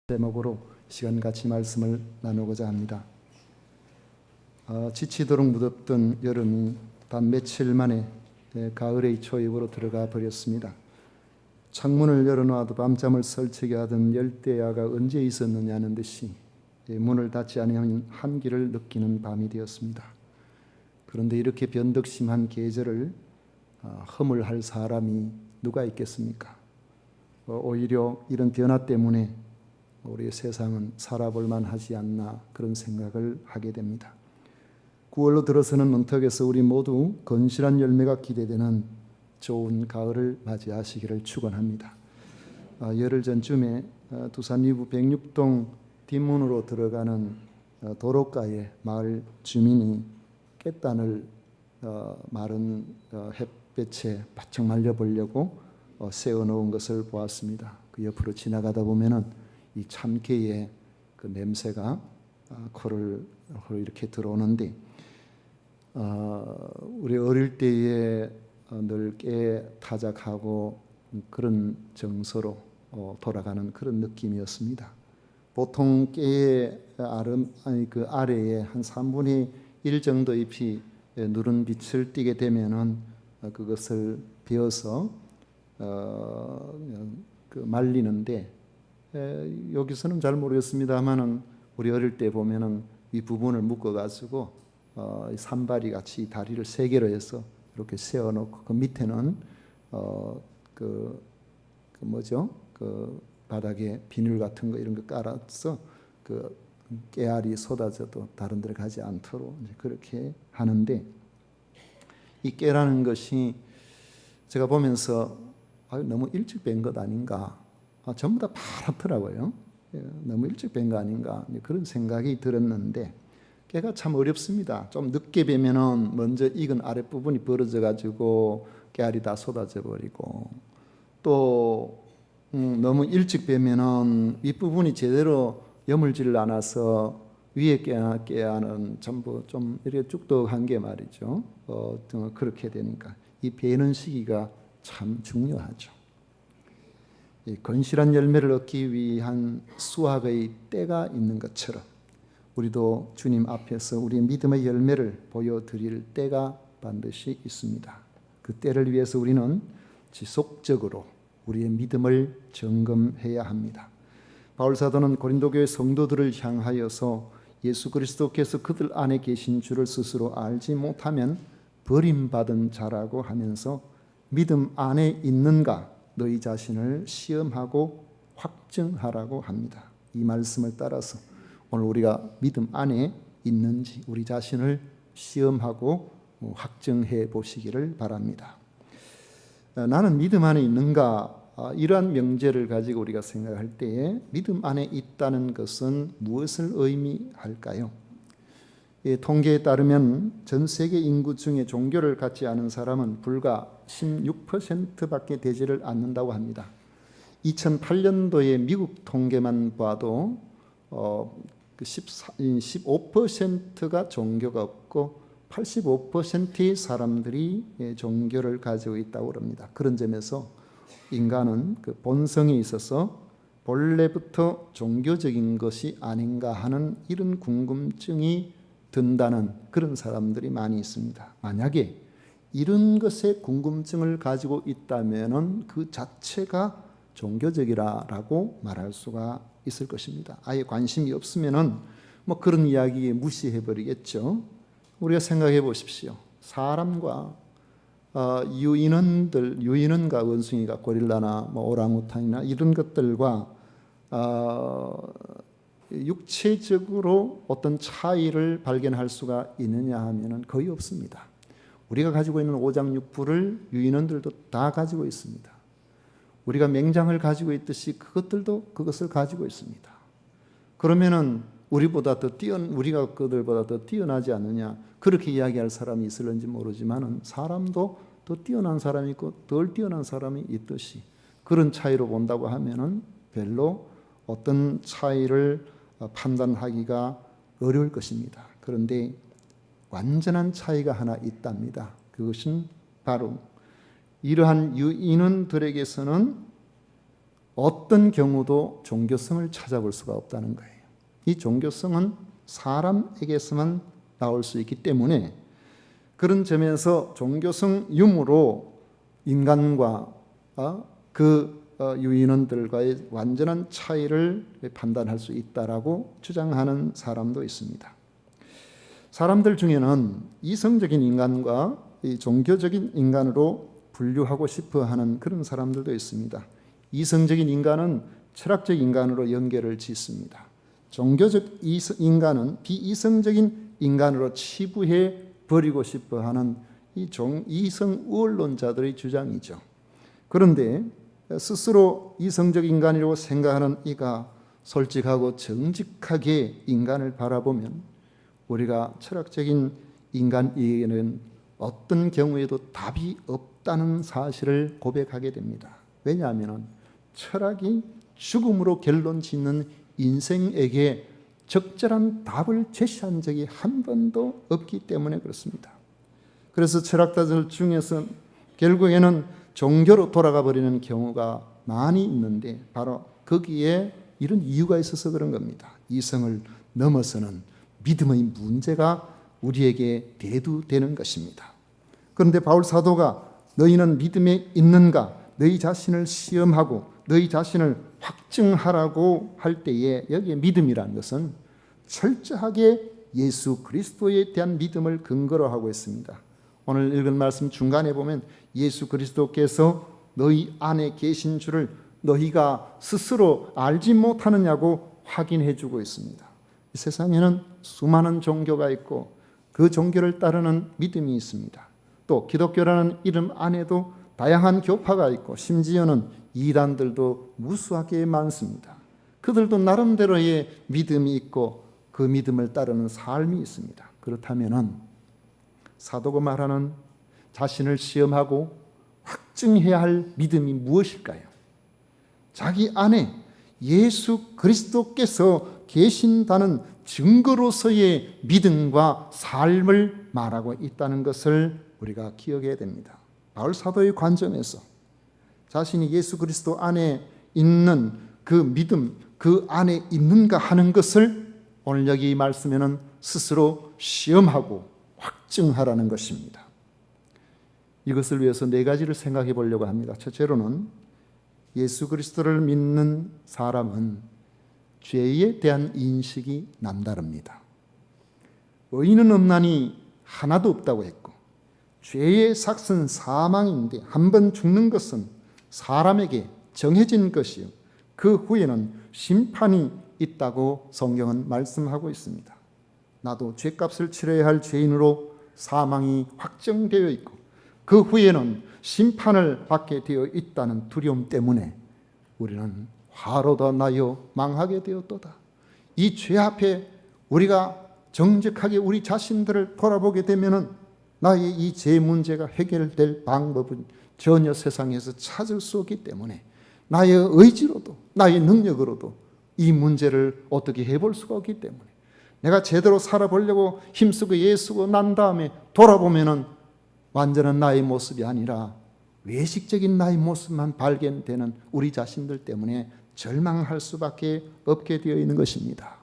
제목으로 시간 같이 말씀을 나누고자 합니다. 지치도록 무덥던 여름이 단 며칠 만에 가을의 초입으로 들어가 버렸습니다. 창문을 열어놔도 밤잠을 설치게 하던 열대야가 언제 있었느냐는 듯이 문을 닫지 않으면 한기를 느끼는 밤이 되었습니다. 그런데 이렇게 변덕심한 계절을 허물할 사람이 누가 있겠습니까? 오히려 이런 변화 때문에 우리의 세상은 살아볼 만하지 않나 그런 생각을 하게 됩니다. 9월로 들어서는 문턱에서 우리 모두 건실한 열매가 기대되는 좋은 가을을 맞이하시기를 축원합니다. 열흘 전쯤에 두산 이부 106동 뒷문으로 들어가는 도로가에 마을 주민이 깻단을 마른 햇볕에 바짝 말려보려고 세워놓은 것을 보았습니다. 그 옆으로 지나가다 보면은 이 참깨의 그 냄새가 코를 이렇게 들어오는데, 우리 어릴 때에 늘 깨 타작하고 그런 정서로 돌아가는 그런 느낌이었습니다. 보통 깨의 그 아래에 한 3분의 1 정도 잎이 누른 빛을 띠게 되면은 그것을 베어서 말리는데, 여기서는 잘 모르겠습니다만은 우리 어릴 때 보면은 이 부분을 묶어가지고 산발이 같이 다리를 3개로 해서 이렇게 세워놓고 그 밑에는 그 바닥에 비닐 같은 거 이런 거 깔아서 그 깨알이 쏟아져도 다른 데로 가지 않도록 이제 그렇게 하는데, 이 깨라는 것이 제가 보면서 너무 일찍 뺀 것 아닌가, 전부 다 파랗더라고요. 너무 일찍 뺀 거 아닌가 그런 생각이 들었는데, 깨가 참 어렵습니다. 좀 늦게 베면은 먼저 익은 아랫부분이 벌어져 가지고 깨알이 다 쏟아져 버리고, 또 너무 일찍 베면은 윗부분이 제대로 여물지를 않아서 위에 깨알은 전부 좀 이렇게 쭉덕한 게 말이죠. 그렇게 되니까 이 베는 시기가 참 중요하죠. 건실한 열매를 얻기 위한 수확의 때가 있는 것처럼 우리도 주님 앞에서 우리의 믿음의 열매를 보여드릴 때가 반드시 있습니다. 그 때를 위해서 우리는 지속적으로 우리의 믿음을 점검해야 합니다. 바울 사도는 고린도 교회 성도들을 향하여서 예수 그리스도께서 그들 안에 계신 줄을 스스로 알지 못하면 버림받은 자라고 하면서 믿음 안에 있는가 너희 자신을 시험하고 확증하라고 합니다. 이 말씀을 따라서 오늘 우리가 믿음 안에 있는지 우리 자신을 시험하고 확증해 보시기를 바랍니다. 나는 믿음 안에 있는가, 이러한 명제를 가지고 우리가 생각할 때에 믿음 안에 있다는 것은 무엇을 의미할까요? 통계에 따르면 전 세계 인구 중에 종교를 갖지 않은 사람은 불과 16%밖에 되지를 않는다고 합니다. 2008년도에 미국 통계만 봐도 15%가 종교가 없고 85%의 사람들이 종교를 가지고 있다고 합니다. 그런 점에서 인간은 그 본성에 있어서 본래부터 종교적인 것이 아닌가 하는 이런 궁금증이 든다는 그런 사람들이 많이 있습니다. 만약에 이런 것에 궁금증을 가지고 있다면 그 자체가 종교적이라고 말할 수가 있을 것입니다. 아예 관심이 없으면 그런 이야기에 무시해 버리겠죠. 우리가 생각해 보십시오. 사람과 유인원과 원숭이가 고릴라나 오랑우탄이나 이런 것들과 육체적으로 어떤 차이를 발견할 수가 있느냐 하면 거의 없습니다. 우리가 가지고 있는 오장육부를 유인원들도 다 가지고 있습니다. 우리가 맹장을 가지고 있듯이 그것들도 그것을 가지고 있습니다. 그러면은 우리가 그들보다 더 뛰어나지 않느냐, 그렇게 이야기할 사람이 있을는지 모르지만은 사람도 더 뛰어난 사람이 있고 덜 뛰어난 사람이 있듯이 그런 차이로 본다고 하면은 별로 어떤 차이를 판단하기가 어려울 것입니다. 그런데 완전한 차이가 하나 있답니다. 그것은 바로 이러한 유인원들에게서는 어떤 경우도 종교성을 찾아볼 수가 없다는 거예요. 이 종교성은 사람에게서만 나올 수 있기 때문에 그런 점에서 종교성 유무로 인간과 그 유인원들과의 완전한 차이를 판단할 수 있다라고 주장하는 사람도 있습니다. 사람들 중에는 이성적인 인간과 이 종교적인 인간으로 분류하고 싶어 하는 그런 사람들도 있습니다. 이성적인 인간은 철학적 인간으로 연결을 짓습니다. 종교적 인간은 비이성적인 인간으로 치부해 버리고 싶어 하는 이 이성 우월론자들의 주장이죠. 그런데 스스로 이성적 인간이라고 생각하는 이가 솔직하고 정직하게 인간을 바라보면 우리가 철학적인 인간에게는 어떤 경우에도 답이 없다는 사실을 고백하게 됩니다. 왜냐하면 철학이 죽음으로 결론 짓는 인생에게 적절한 답을 제시한 적이 한 번도 없기 때문에 그렇습니다. 그래서 철학자들 중에서 결국에는 종교로 돌아가 버리는 경우가 많이 있는데 바로 거기에 이런 이유가 있어서 그런 겁니다. 이성을 넘어서는 믿음의 문제가 우리에게 대두되는 것입니다. 그런데 바울 사도가 너희는 믿음에 있는가? 너희 자신을 시험하고 너희 자신을 확증하라고 할 때에 여기에 믿음이라는 것은 철저하게 예수 그리스도에 대한 믿음을 근거로 하고 있습니다. 오늘 읽은 말씀 중간에 보면 예수 그리스도께서 너희 안에 계신 줄을 너희가 스스로 알지 못하느냐고 확인해 주고 있습니다. 이 세상에는 수많은 종교가 있고 그 종교를 따르는 믿음이 있습니다. 또 기독교라는 이름 안에도 다양한 교파가 있고 심지어는 이단들도 무수하게 많습니다. 그들도 나름대로의 믿음이 있고 그 믿음을 따르는 삶이 있습니다. 그렇다면 사도가 말하는 자신을 시험하고 확증해야 할 믿음이 무엇일까요? 자기 안에 예수 그리스도께서 계신다는 증거로서의 믿음과 삶을 말하고 있다는 것을 우리가 기억해야 됩니다. 바울 사도의 관점에서 자신이 예수 그리스도 안에 있는 그 믿음, 그 안에 있는가 하는 것을 오늘 여기 말씀에는 스스로 시험하고 확증하라는 것입니다. 이것을 위해서 네 가지를 생각해 보려고 합니다. 첫째로는 예수 그리스도를 믿는 사람은 죄에 대한 인식이 남다릅니다. 의인은 없나니 하나도 없다고 했고 죄의 삭은 사망인데 한 번 죽는 것은 사람에게 정해진 것이요 그 후에는 심판이 있다고 성경은 말씀하고 있습니다. 나도 죄값을 치러야 할 죄인으로 사망이 확정되어 있고 그 후에는 심판을 받게 되어 있다는 두려움 때문에 우리는 화로다 나여 망하게 되었도다. 이 죄 앞에 우리가 정직하게 우리 자신들을 돌아보게 되면은 나의 이 죄 문제가 해결될 방법은 전혀 세상에서 찾을 수 없기 때문에 나의 의지로도 나의 능력으로도 이 문제를 어떻게 해볼 수가 없기 때문에 내가 제대로 살아보려고 힘쓰고 애쓰고 난 다음에 돌아보면은 완전한 나의 모습이 아니라 외식적인 나의 모습만 발견되는 우리 자신들 때문에 절망할 수밖에 없게 되어 있는 것입니다.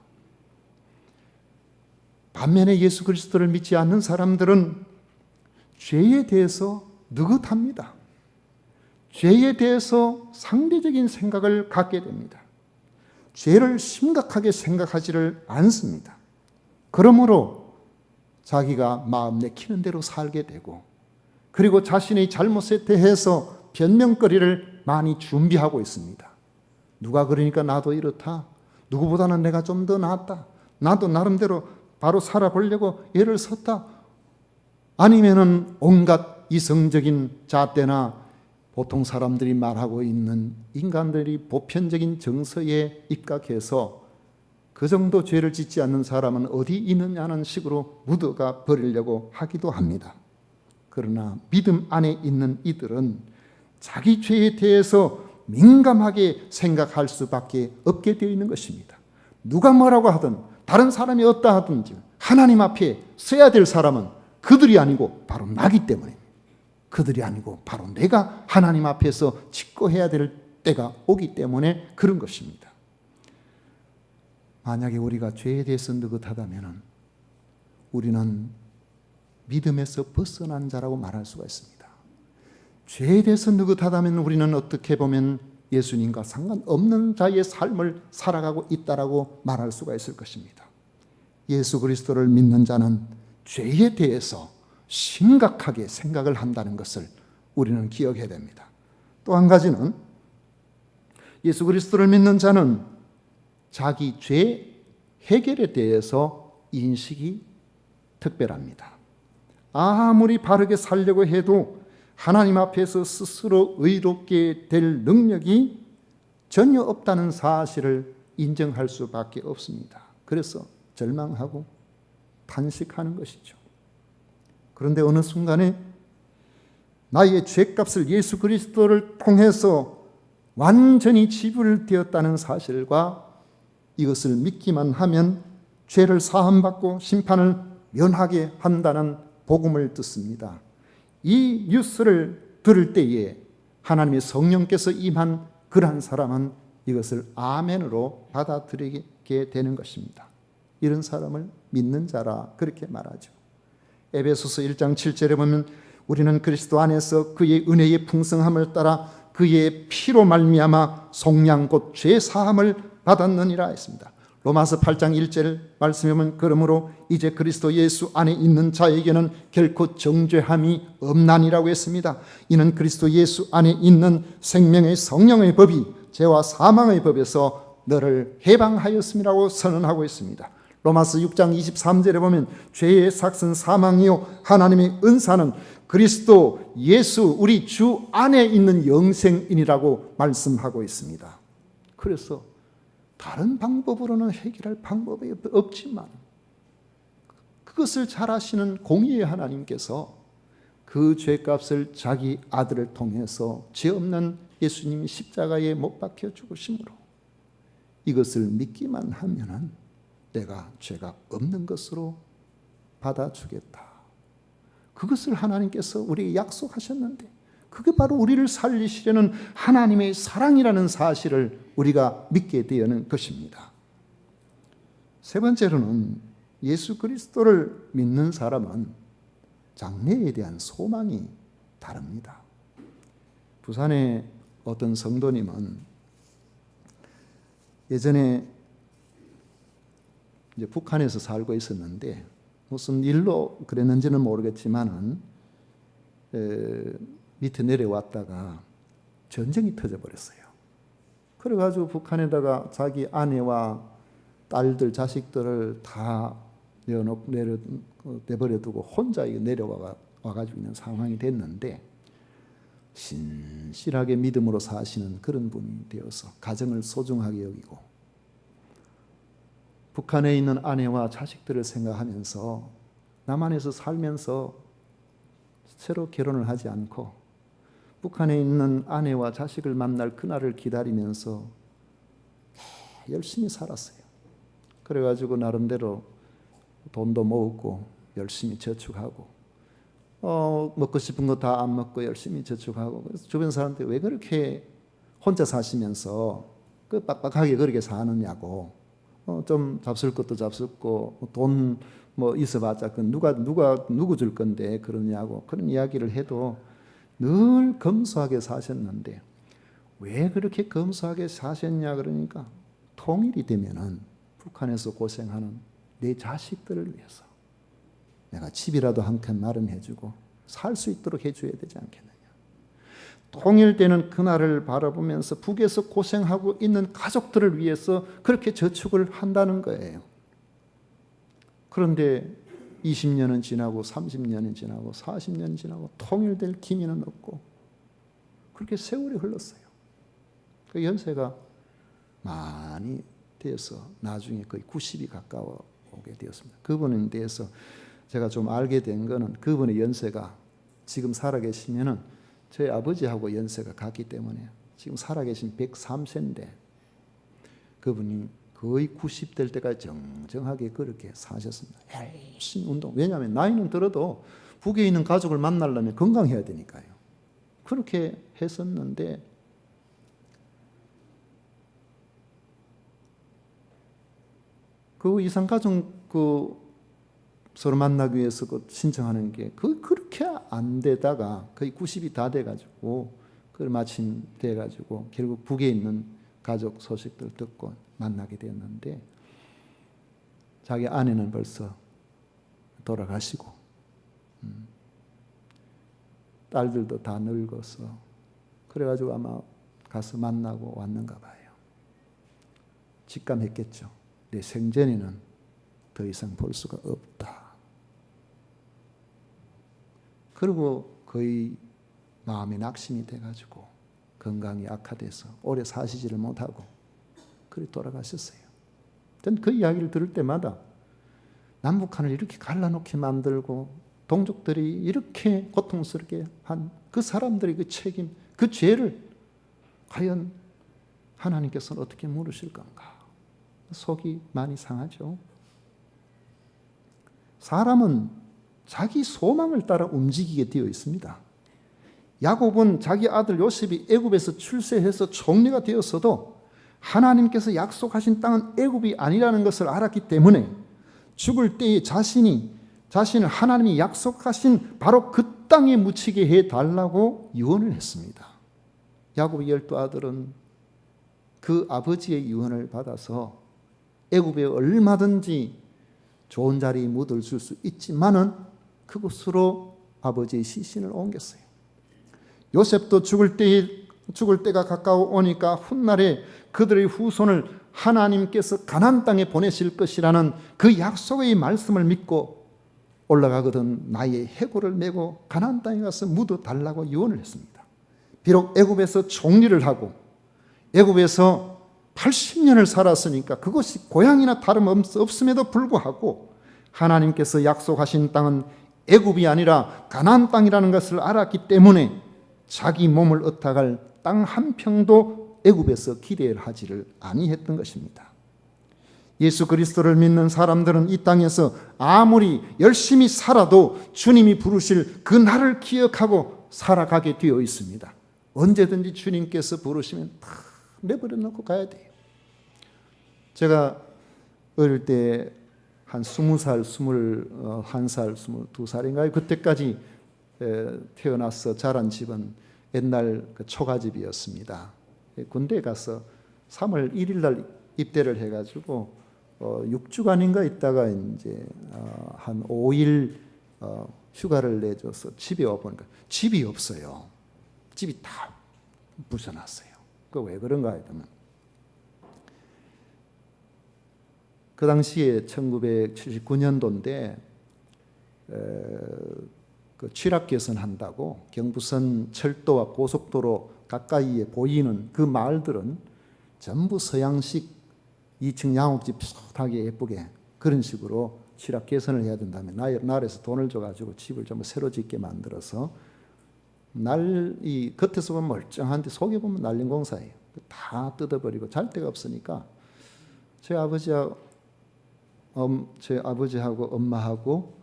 반면에 예수 그리스도를 믿지 않는 사람들은 죄에 대해서 느긋합니다. 죄에 대해서 상대적인 생각을 갖게 됩니다. 죄를 심각하게 생각하지를 않습니다. 그러므로 자기가 마음 내키는 대로 살게 되고 그리고 자신의 잘못에 대해서 변명거리를 많이 준비하고 있습니다. 누가 그러니까 나도 이렇다. 누구보다는 내가 좀 더 낫다. 나도 나름대로 바로 살아보려고 애를 썼다. 아니면은 온갖 이성적인 잣대나 보통 사람들이 말하고 있는 인간들이 보편적인 정서에 입각해서 그 정도 죄를 짓지 않는 사람은 어디 있느냐는 식으로 묻어가 버리려고 하기도 합니다. 그러나 믿음 안에 있는 이들은 자기 죄에 대해서 민감하게 생각할 수밖에 없게 되어 있는 것입니다. 누가 뭐라고 하든 다른 사람이 어떠 하든지 하나님 앞에 서야 될 사람은 그들이 아니고 바로 나기 때문에 그들이 아니고 바로 내가 하나님 앞에서 직고해야 될 때가 오기 때문에 그런 것입니다. 만약에 우리가 죄에 대해서 느긋하다면 우리는 믿음에서 벗어난 자라고 말할 수가 있습니다. 죄에 대해서 느긋하다면 우리는 어떻게 보면 예수님과 상관없는 자의 삶을 살아가고 있다라고 말할 수가 있을 것입니다. 예수 그리스도를 믿는 자는 죄에 대해서 심각하게 생각을 한다는 것을 우리는 기억해야 됩니다. 또 한 가지는 예수 그리스도를 믿는 자는 자기 죄 해결에 대해서 인식이 특별합니다. 아무리 바르게 살려고 해도 하나님 앞에서 스스로 의롭게 될 능력이 전혀 없다는 사실을 인정할 수밖에 없습니다. 그래서 절망하고 탄식하는 것이죠. 그런데 어느 순간에 나의 죄값을 예수 그리스도를 통해서 완전히 지불되었다는 사실과 이것을 믿기만 하면 죄를 사함받고 심판을 면하게 한다는 복음을 듣습니다. 이 뉴스를 들을 때에 하나님의 성령께서 임한 그러한 사람은 이것을 아멘으로 받아들이게 되는 것입니다. 이런 사람을 믿는 자라 그렇게 말하죠. 에베소서 1장 7절에 보면 우리는 그리스도 안에서 그의 은혜의 풍성함을 따라 그의 피로 말미암아 속량 곧 죄 사함을 받았느니라 했습니다. 로마서 8장 1절 말씀에 보면 그러므로 이제 그리스도 예수 안에 있는 자에게는 결코 정죄함이 없나니라고 했습니다. 이는 그리스도 예수 안에 있는 생명의 성령의 법이 죄와 사망의 법에서 너를 해방하였음이라고 선언하고 있습니다. 로마서 6장 23절에 보면 죄의 삭은 사망이요 하나님의 은사는 그리스도 예수 우리 주 안에 있는 영생이라고 말씀하고 있습니다. 그래서 다른 방법으로는 해결할 방법이 없지만 그것을 잘 아시는 공의의 하나님께서 그 죄값을 자기 아들을 통해서 죄 없는 예수님이 십자가에 못 박혀 죽으심으로 이것을 믿기만 하면은 내가 죄가 없는 것으로 받아주겠다. 그것을 하나님께서 우리에게 약속하셨는데 그게 바로 우리를 살리시려는 하나님의 사랑이라는 사실을 우리가 믿게 되는 것입니다. 세 번째로는 예수 그리스도를 믿는 사람은 장래에 대한 소망이 다릅니다. 부산의 어떤 성도님은 예전에 이제 북한에서 살고 있었는데 무슨 일로 그랬는지는 모르겠지만은 밑에 내려왔다가 전쟁이 터져버렸어요. 그래가지고 북한에다가 자기 아내와 딸들, 자식들을 다 내버려두고 혼자 내려와가지고 있는 상황이 됐는데 신실하게 믿음으로 사시는 그런 분이 되어서 가정을 소중하게 여기고 북한에 있는 아내와 자식들을 생각하면서 남한에서 살면서 새로 결혼을 하지 않고 북한에 있는 아내와 자식을 만날 그날을 기다리면서 열심히 살았어요. 그래가지고 나름대로 돈도 모으고 열심히 저축하고 먹고 싶은 거 다 안 먹고 열심히 저축하고 그래서 주변 사람들이 왜 그렇게 혼자 사시면서 그 빡빡하게 그렇게 사느냐고 좀 잡술 것도 잡숫고 돈 뭐 있어봤자 그 누구 줄 건데 그러냐고 그런 이야기를 해도 늘 검소하게 사셨는데 왜 그렇게 검소하게 사셨냐 그러니까 통일이 되면은 북한에서 고생하는 내 자식들을 위해서 내가 집이라도 한 칸 마련해주고 살 수 있도록 해줘야 되지 않겠느냐. 통일되는 그날을 바라보면서 북에서 고생하고 있는 가족들을 위해서 그렇게 저축을 한다는 거예요. 그런데 20년은 지나고 30년은 지나고 40년은 지나고 통일될 기미는 없고 그렇게 세월이 흘렀어요. 그 연세가 많이 되어서 나중에 거의 90이 가까워 오게 되었습니다. 그분에 대해서 제가 좀 알게 된 거는 그분의 연세가 지금 살아계시면은 저희 아버지하고 연세가 같기 때문에 지금 살아계신 103세인데 그분이 거의 90 될 때까지 정정하게 그렇게 사셨습니다. 열심히 운동. 왜냐하면 나이는 들어도 북에 있는 가족을 만나려면 건강해야 되니까요. 그렇게 했었는데 그 이산가족 서로 만나기 위해서 신청하는 게 그렇게 안 되다가 거의 90이 다 돼가지고 그걸 마침 돼가지고 결국 북에 있는 가족 소식들 듣고 만나게 됐는데 자기 아내는 벌써 돌아가시고 딸들도 다 늙어서 그래가지고 아마 가서 만나고 왔는가 봐요. 직감했겠죠. 내 생전에는 더 이상 볼 수가 없다. 그리고 거의 마음이 낙심이 돼가지고 건강이 악화돼서 오래 사시지를 못하고 그리 돌아가셨어요. 전 그 이야기를 들을 때마다 남북한을 이렇게 갈라놓게 만들고 동족들이 이렇게 고통스럽게 한 그 사람들의 그 책임, 그 죄를 과연 하나님께서는 어떻게 물으실 건가? 속이 많이 상하죠. 사람은 자기 소망을 따라 움직이게 되어 있습니다. 야곱은 자기 아들 요셉이 애굽에서 출세해서 총리가 되었어도 하나님께서 약속하신 땅은 애굽이 아니라는 것을 알았기 때문에 죽을 때에 자신을 하나님이 약속하신 바로 그 땅에 묻히게 해달라고 유언을 했습니다. 야곱의 12아들은 그 아버지의 유언을 받아서 애굽에 얼마든지 좋은 자리에 묻을 수 있지만은 그곳으로 아버지의 시신을 옮겼어요. 요셉도 죽을 때가 가까워오니까 훗날에 그들의 후손을 하나님께서 가나안 땅에 보내실 것이라는 그 약속의 말씀을 믿고 올라가거든 나의 해골을 메고 가나안 땅에 가서 묻어 달라고 유언을 했습니다. 비록 애굽에서 총리를 하고 애굽에서 80년을 살았으니까 그것이 고향이나 다름없음에도 불구하고 하나님께서 약속하신 땅은 애굽이 아니라 가나안 땅이라는 것을 알았기 때문에 자기 몸을 의탁할 땅 한 평도 애굽에서 기대하지를 아니했던 것입니다. 예수 그리스도를 믿는 사람들은 이 땅에서 아무리 열심히 살아도 주님이 부르실 그 날을 기억하고 살아가게 되어 있습니다. 언제든지 주님께서 부르시면 다 내버려 놓고 가야 돼요. 제가 어릴 때 한 20살, 21살, 22살인가요? 그때까지 태어나서 자란 집은 옛날 초가집이었습니다. 군대에 가서 3월 1일 날 입대를 해가지고 6주간인가 있다가 이제 한 5일 휴가를 내줘서 집에 와보니까 집이 없어요. 집이 다 부셔놨어요. 그 왜 그런가 하면 그 당시에 1979년도인데 그 취락 개선한다고 경부선 철도와 고속도로 가까이에 보이는 그 마을들은 전부 서양식 2층 양옥집 비슷하게 예쁘게 그런 식으로 취락 개선을 해야 된다면 나라에서 돈을 줘가지고 집을 전부 새로 짓게 만들어서 이 겉에서 보면 멀쩡한데 속에 보면 난린공사예요. 다 뜯어버리고 잘 데가 없으니까 제 아버지하고 엄마하고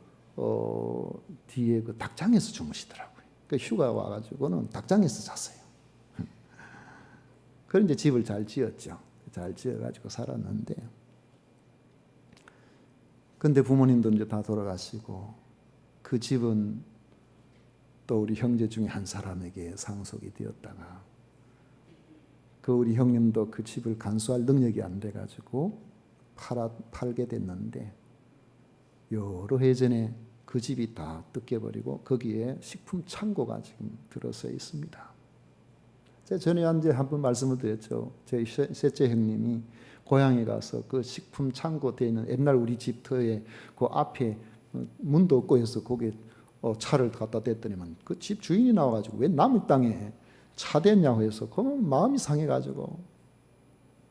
뒤에 그 닭장에서 주무시더라고요. 그 휴가 와가지고는 닭장에서 잤어요. 그런 이제 집을 잘 지었죠. 잘 지어가지고 살았는데, 근데 부모님도 이제 다 돌아가시고 그 집은 또 우리 형제 중에 한 사람에게 상속이 되었다가 그 우리 형님도 그 집을 간수할 능력이 안 돼가지고 팔게 됐는데 여러 해 전에 그 집이 다 뜯겨버리고 거기에 식품 창고가 지금 들어서 있습니다. 제가 전에 한번 말씀을 드렸죠. 제 셋째 형님이 고향에 가서 그 식품 창고 되어 있는 옛날 우리 집 터에 그 앞에 문도 없고 해서 거기에 차를 갖다 댔더니만 그 집 주인이 나와가지고 왜 남의 땅에 차 댔냐고 해서 그러면 마음이 상해가지고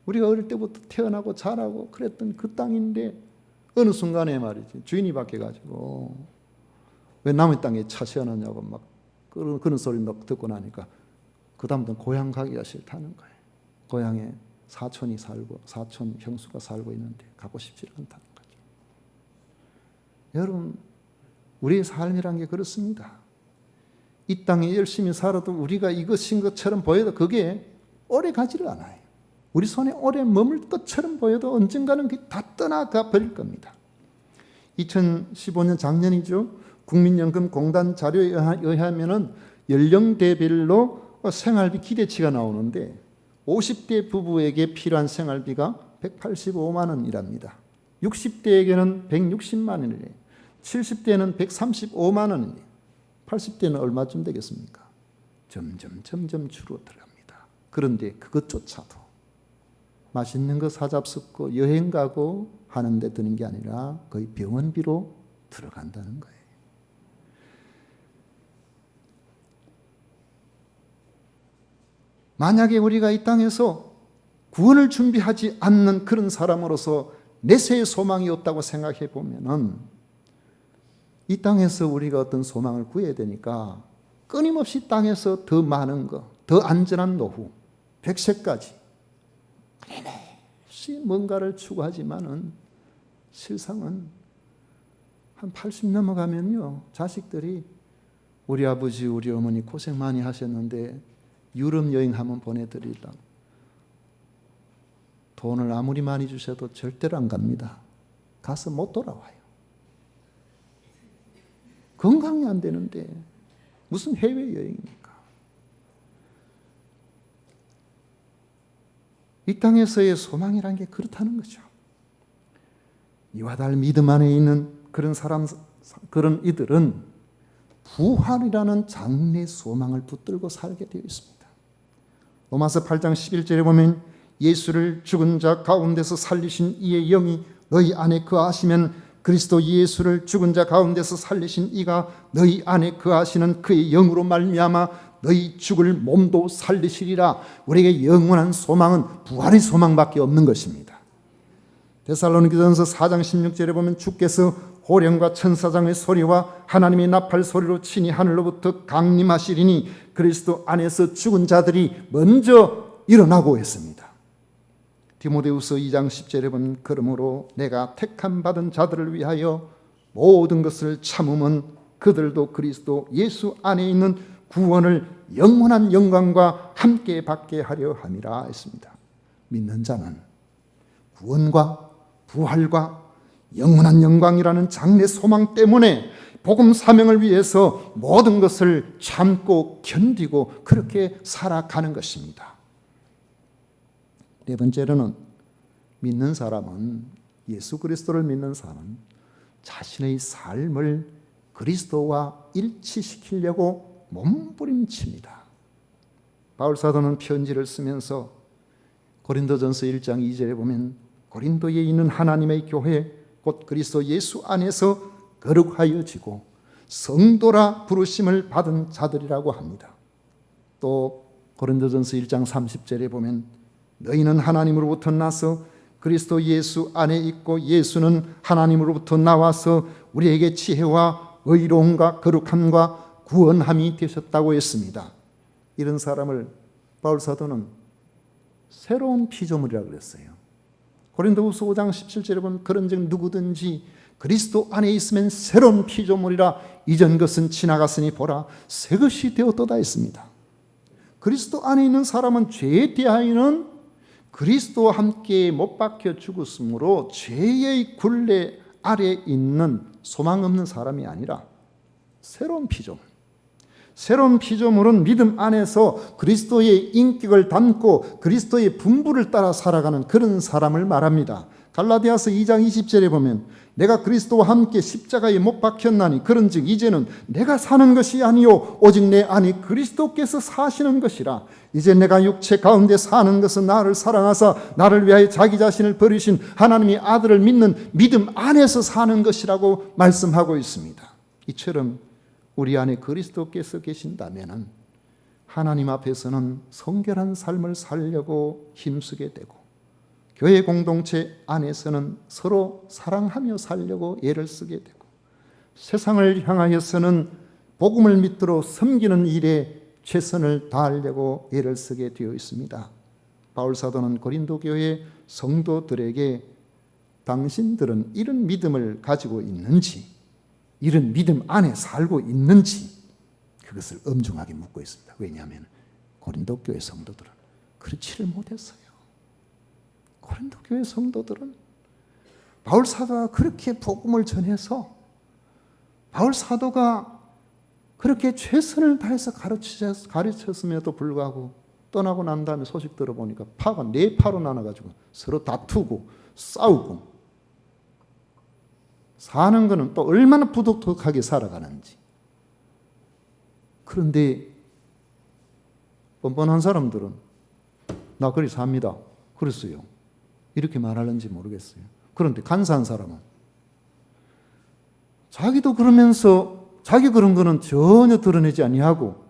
우리가 어릴 때부터 태어나고 자라고 그랬던 그 땅인데 어느 순간에 말이지 주인이 바뀌어가지고 왜 남의 땅에 차 세워놨냐고 막 그런 소리 듣고 나니까 그 다음부터는 고향 가기가 싫다는 거예요. 고향에 사촌 형수가 살고 있는데 가고 싶지 않다는 거죠. 여러분, 우리의 삶이란 게 그렇습니다. 이 땅에 열심히 살아도 우리가 이것인 것처럼 보여도 그게 오래 가지를 않아요. 우리 손에 오래 머물 것처럼 보여도 언젠가는 그게 다 떠나가 버릴 겁니다. 2015년 작년이죠. 국민연금공단 자료에 의하면 연령대별로 생활비 기대치가 나오는데 50대 부부에게 필요한 생활비가 185만 원이랍니다. 60대에게는 160만 원이래요. 70대는 135만 원이래요. 80대는 얼마쯤 되겠습니까? 점점 줄어들어갑니다. 그런데 그것조차도 맛있는 거 사잡숫고 여행 가고 하는 데 드는 게 아니라 거의 병원비로 들어간다는 거예요. 만약에 우리가 이 땅에서 구원을 준비하지 않는 그런 사람으로서 내세의 소망이 없다고 생각해 보면은 이 땅에서 우리가 어떤 소망을 구해야 되니까 끊임없이 땅에서 더 많은 거, 더 안전한 노후, 100세까지 끊임없이 뭔가를 추구하지만은 실상은 한 80 넘어가면요, 자식들이 우리 아버지, 우리 어머니 고생 많이 하셨는데 유럽 여행 한번 보내드리려고 돈을 아무리 많이 주셔도 절대로 안 갑니다. 가서 못 돌아와요. 건강이 안 되는데 무슨 해외여행입니까? 이 땅에서의 소망이란 게 그렇다는 거죠. 이와 달리 믿음 안에 있는 그런 사람, 그런 이들은 부활이라는 장래 소망을 붙들고 살게 되어 있습니다. 로마서 8장 11절에 보면 예수를 죽은 자 가운데서 살리신 이의 영이 너희 안에 거하시면 그리스도 예수를 죽은 자 가운데서 살리신 이가 너희 안에 거하시는 그의 영으로 말미암아 너희 죽을 몸도 살리시리라. 우리에게 영원한 소망은 부활의 소망밖에 없는 것입니다. 데살로니가전서 4장 16절에 보면 주께서 호령과 천사장의 소리와 하나님의 나팔 소리로 친히 하늘로부터 강림하시리니 그리스도 안에서 죽은 자들이 먼저 일어나고 했습니다. 디모데후서 2장 10절에 보면 그러므로 내가 택함 받은 자들을 위하여 모든 것을 참음은 그들도 그리스도 예수 안에 있는 구원을 영원한 영광과 함께 받게 하려 함이라 했습니다. 믿는 자는 구원과 부활과 영원한 영광이라는 장래 소망 때문에 복음 사명을 위해서 모든 것을 참고 견디고 그렇게 살아가는 것입니다. 네 번째로는 믿는 사람은, 예수 그리스도를 믿는 사람은 자신의 삶을 그리스도와 일치시키려고 몸부림칩니다. 바울 사도는 편지를 쓰면서 고린도전서 1장 2절에 보면 고린도에 있는 하나님의 교회 곧 그리스도 예수 안에서 거룩하여지고 성도라 부르심을 받은 자들이라고 합니다. 또 고린도전서 1장 30절에 보면 너희는 하나님으로부터 나서 그리스도 예수 안에 있고 예수는 하나님으로부터 나와서 우리에게 지혜와 의로움과 거룩함과 구원함이 되셨다고 했습니다. 이런 사람을 바울 사도는 새로운 피조물이라고 그랬어요. 고린도후서 5장 17절에 보면 그런즉 누구든지 그리스도 안에 있으면 새로운 피조물이라 이전 것은 지나갔으니 보라 새 것이 되었도다 했습니다. 그리스도 안에 있는 사람은 죄에 대하여는 그리스도와 함께 못 박혀 죽었으므로 죄의 굴레 아래 있는 소망 없는 사람이 아니라 새로운 피조물. 새로운 피조물은 믿음 안에서 그리스도의 인격을 담고 그리스도의 분부를 따라 살아가는 그런 사람을 말합니다. 갈라디아서 2장 20절에 보면 내가 그리스도와 함께 십자가에 못 박혔나니 그런즉 이제는 내가 사는 것이 아니요 오직 내 안에 그리스도께서 사시는 것이라. 이제 내가 육체 가운데 사는 것은 나를 사랑하사 나를 위하여 자기 자신을 버리신 하나님의 아들을 믿는 믿음 안에서 사는 것이라고 말씀하고 있습니다. 이처럼 우리 안에 그리스도께서 계신다면 하나님 앞에서는 성결한 삶을 살려고 힘쓰게 되고 교회 공동체 안에서는 서로 사랑하며 살려고 애를 쓰게 되고 세상을 향하여서는 복음을 믿도록 섬기는 일에 최선을 다하려고 애를 쓰게 되어 있습니다. 바울 사도는 고린도 교회 성도들에게 당신들은 이런 믿음을 가지고 있는지, 이런 믿음 안에 살고 있는지 그것을 엄중하게 묻고 있습니다. 왜냐하면 고린도 교회 성도들은 그렇지를 못했어요. 고린도 교회 성도들은 바울 사도가 그렇게 복음을 전해서 바울 사도가 그렇게 최선을 다해서 가르쳤음에도 불구하고 떠나고 난 다음에 소식 들어보니까 파가 4파로 나눠가지고 서로 다투고 싸우고 사는 거는 또 얼마나 부득하게 살아가는지. 그런데 뻔뻔한 사람들은 나 그리 삽니다. 그랬어요. 이렇게 말하는지 모르겠어요. 그런데 간사한 사람은 자기도 그러면서 자기 그런 거는 전혀 드러내지 아니하고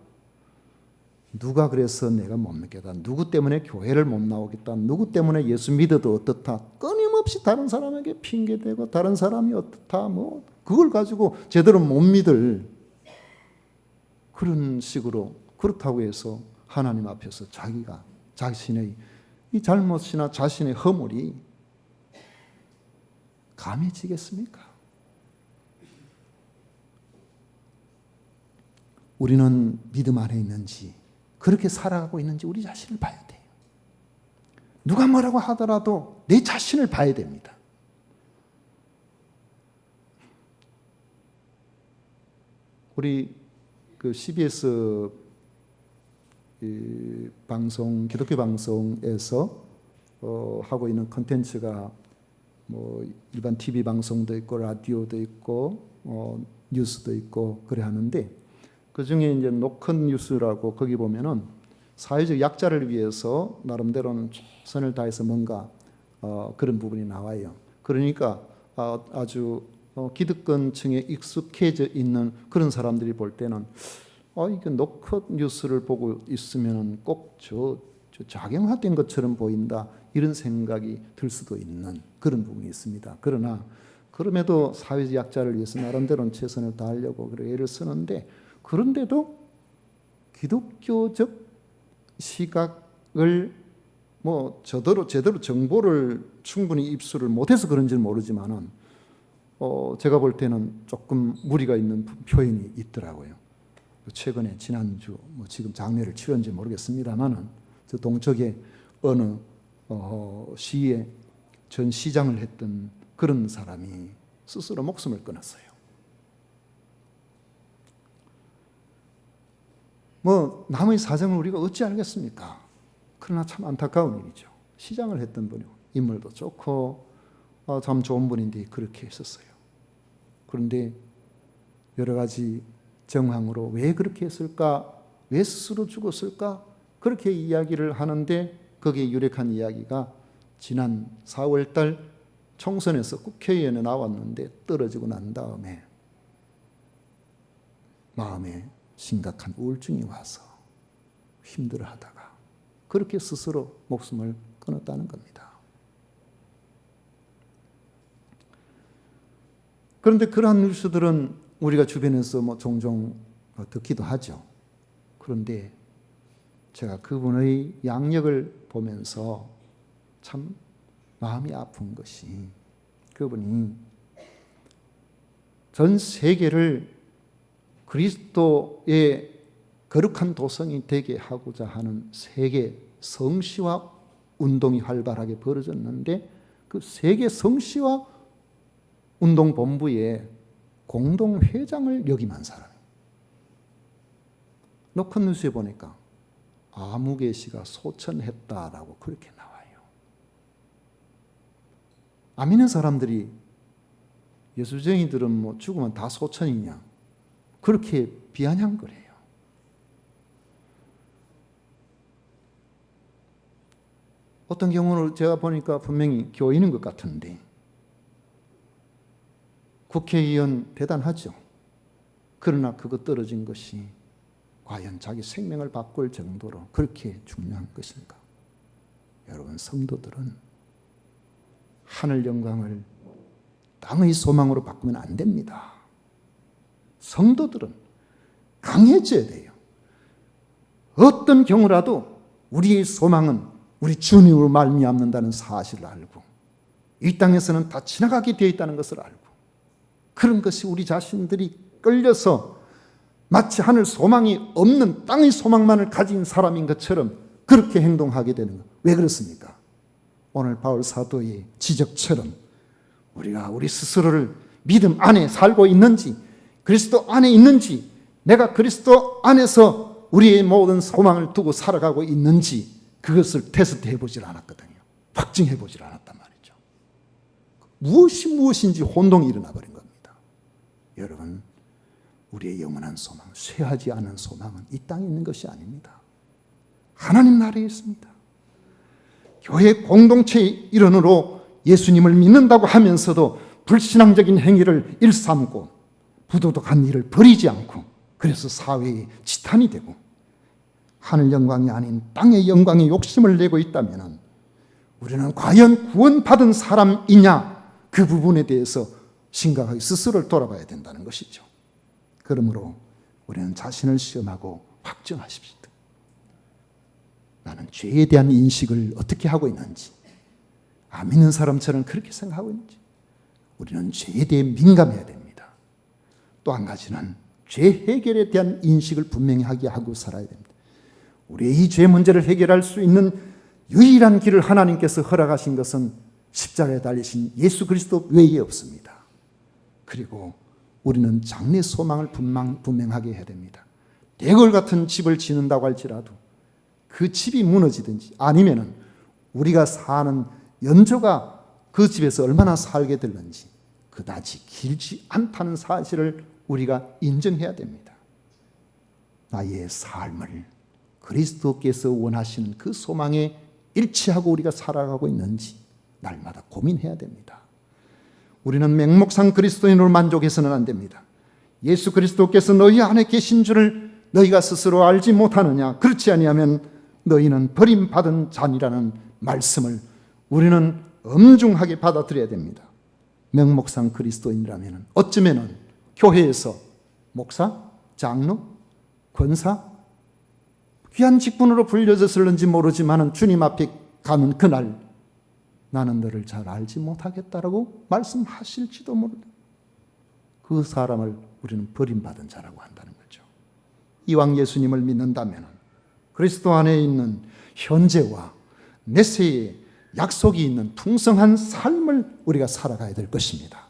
누가 그래서 내가 못 믿겠다. 누구 때문에 교회를 못 나오겠다. 누구 때문에 예수 믿어도 어떻다. 끊임없이 다른 사람에게 핑계대고 다른 사람이 어떻다. 뭐 그걸 가지고 제대로 못 믿을 그런 식으로 그렇다고 해서 하나님 앞에서 자기가 자신의 이 잘못이나 자신의 허물이 감해지겠습니까? 우리는 믿음 안에 있는지 그렇게 살아가고 있는지 우리 자신을 봐야 돼요. 누가 뭐라고 하더라도 내 자신을 봐야 됩니다. 우리 그 CBS 방송, 기독교 방송에서 하고 있는 컨텐츠가 뭐 일반 TV 방송도 있고 라디오도 있고 뉴스도 있고 그래 하는데 그 중에 이제 노컷 뉴스라고 거기 보면은 사회적 약자를 위해서 나름대로는 최선을 다해서 뭔가 그런 부분이 나와요. 그러니까 아주 기득권층에 익숙해져 있는 그런 사람들이 볼 때는 이게 노컷 뉴스를 보고 있으면 꼭 저 작용화된 것처럼 보인다 이런 생각이 들 수도 있는 그런 부분이 있습니다. 그러나 그럼에도 사회적 약자를 위해서 나름대로는 최선을 다하려고 그렇게 애를 쓰는데 그런데도 기독교적 시각을 뭐 제대로 정보를 충분히 입수를 못해서 그런지는 모르지만은 제가 볼 때는 조금 무리가 있는 표현이 있더라고요. 최근에 지난주 뭐 지금 장례를 치렀는지 모르겠습니다만은 저 동쪽에 어느 시에 전 시장을 했던 그런 사람이 스스로 목숨을 끊었어요. 뭐 남의 사정을 우리가 어찌 알겠습니까? 그러나 참 안타까운 일이죠. 시장을 했던 분이 인물도 좋고 참 좋은 분인데 그렇게 했었어요. 그런데 여러 가지 정황으로 왜 그렇게 했을까? 왜 스스로 죽었을까? 그렇게 이야기를 하는데 거기에 유력한 이야기가 지난 4월 달 총선에서 국회의원에 나왔는데 떨어지고 난 다음에 마음에 심각한 우울증이 와서 힘들어하다가 그렇게 스스로 목숨을 끊었다는 겁니다. 그런데 그러한 뉴스들은 우리가 주변에서 뭐 종종 듣기도 하죠. 그런데 제가 그분의 양력을 보면서 참 마음이 아픈 것이 그분이 전 세계를 그리스도의 거룩한 도성이 되게 하고자 하는 세계 성시화 운동이 활발하게 벌어졌는데 그 세계 성시화 운동본부의 공동회장을 역임한 사람이에요. 노컷 뉴스에 보니까 아무개시가 소천했다라고 그렇게 나와요. 안 믿는 사람들이 예수쟁이들은 뭐 죽으면 다 소천이냐 그렇게 비아냥거려요. 어떤 경우는 제가 보니까 분명히 교인인 것 같은데 국회의원 대단하죠. 그러나 그거 떨어진 것이 과연 자기 생명을 바꿀 정도로 그렇게 중요한 것인가? 여러분 성도들은 하늘 영광을 땅의 소망으로 바꾸면 안 됩니다. 성도들은 강해져야 돼요. 어떤 경우라도 우리의 소망은 우리 주님으로 말미암는다는 사실을 알고 이 땅에서는 다 지나가게 되어 있다는 것을 알고 그런 것이 우리 자신들이 끌려서 마치 하늘 소망이 없는 땅의 소망만을 가진 사람인 것처럼 그렇게 행동하게 되는 것. 왜 그렇습니까? 오늘 바울 사도의 지적처럼 우리가 우리 스스로를 믿음 안에 살고 있는지, 그리스도 안에 있는지, 내가 그리스도 안에서 우리의 모든 소망을 두고 살아가고 있는지 그것을 테스트해 보질 않았거든요. 확증해 보질 않았단 말이죠. 무엇인지 혼동이 일어나 버린 겁니다. 여러분, 우리의 영원한 소망, 쇠하지 않은 소망은 이 땅에 있는 것이 아닙니다. 하나님 나라에 있습니다. 교회 공동체의 일원으로 예수님을 믿는다고 하면서도 불신앙적인 행위를 일삼고 부도덕한 일을 버리지 않고 그래서 사회의 지탄이 되고 하늘 영광이 아닌 땅의 영광에 욕심을 내고 있다면 우리는 과연 구원받은 사람이냐, 그 부분에 대해서 심각하게 스스로를 돌아봐야 된다는 것이죠. 그러므로 우리는 자신을 시험하고 확정하십시오. 나는 죄에 대한 인식을 어떻게 하고 있는지, 안 믿는 사람처럼 그렇게 생각하고 있는지. 우리는 죄에 대해 민감해야 됩니다. 또 한 가지는 죄 해결에 대한 인식을 분명히 하게 하고 살아야 됩니다. 우리의 이 죄 문제를 해결할 수 있는 유일한 길을 하나님께서 허락하신 것은 십자가에 달리신 예수 그리스도 외에 없습니다. 그리고 우리는 장래 소망을 분명하게 해야 됩니다. 대궐 같은 집을 짓는다고 할지라도 그 집이 무너지든지 아니면은 우리가 사는 연조가 그 집에서 얼마나 살게 될는지 그다지 길지 않다는 사실을 우리가 인정해야 됩니다. 나의 삶을 그리스도께서 원하시는 그 소망에 일치하고 우리가 살아가고 있는지 날마다 고민해야 됩니다. 우리는 맹목상 그리스도인으로 만족해서는 안 됩니다. 예수 그리스도께서 너희 안에 계신 줄을 너희가 스스로 알지 못하느냐? 그렇지 아니하면 너희는 버림받은 자니라는 말씀을 우리는 엄중하게 받아들여야 됩니다. 명목상 그리스도인이라면 어쩌면 교회에서 목사, 장로, 권사 귀한 직분으로 불려졌을는지 모르지만 주님 앞에 가는 그날 나는 너를 잘 알지 못하겠다라고 말씀하실지도 모릅니다. 그 사람을 우리는 버림받은 자라고 한다는 거죠. 이왕 예수님을 믿는다면 그리스도 안에 있는 현재와 내세에 약속이 있는 풍성한 삶을 우리가 살아가야 될 것입니다.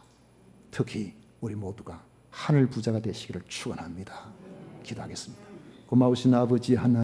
특히 우리 모두가 하늘 부자가 되시기를 축원합니다. 기도하겠습니다. 고마우신 아버지 하나님,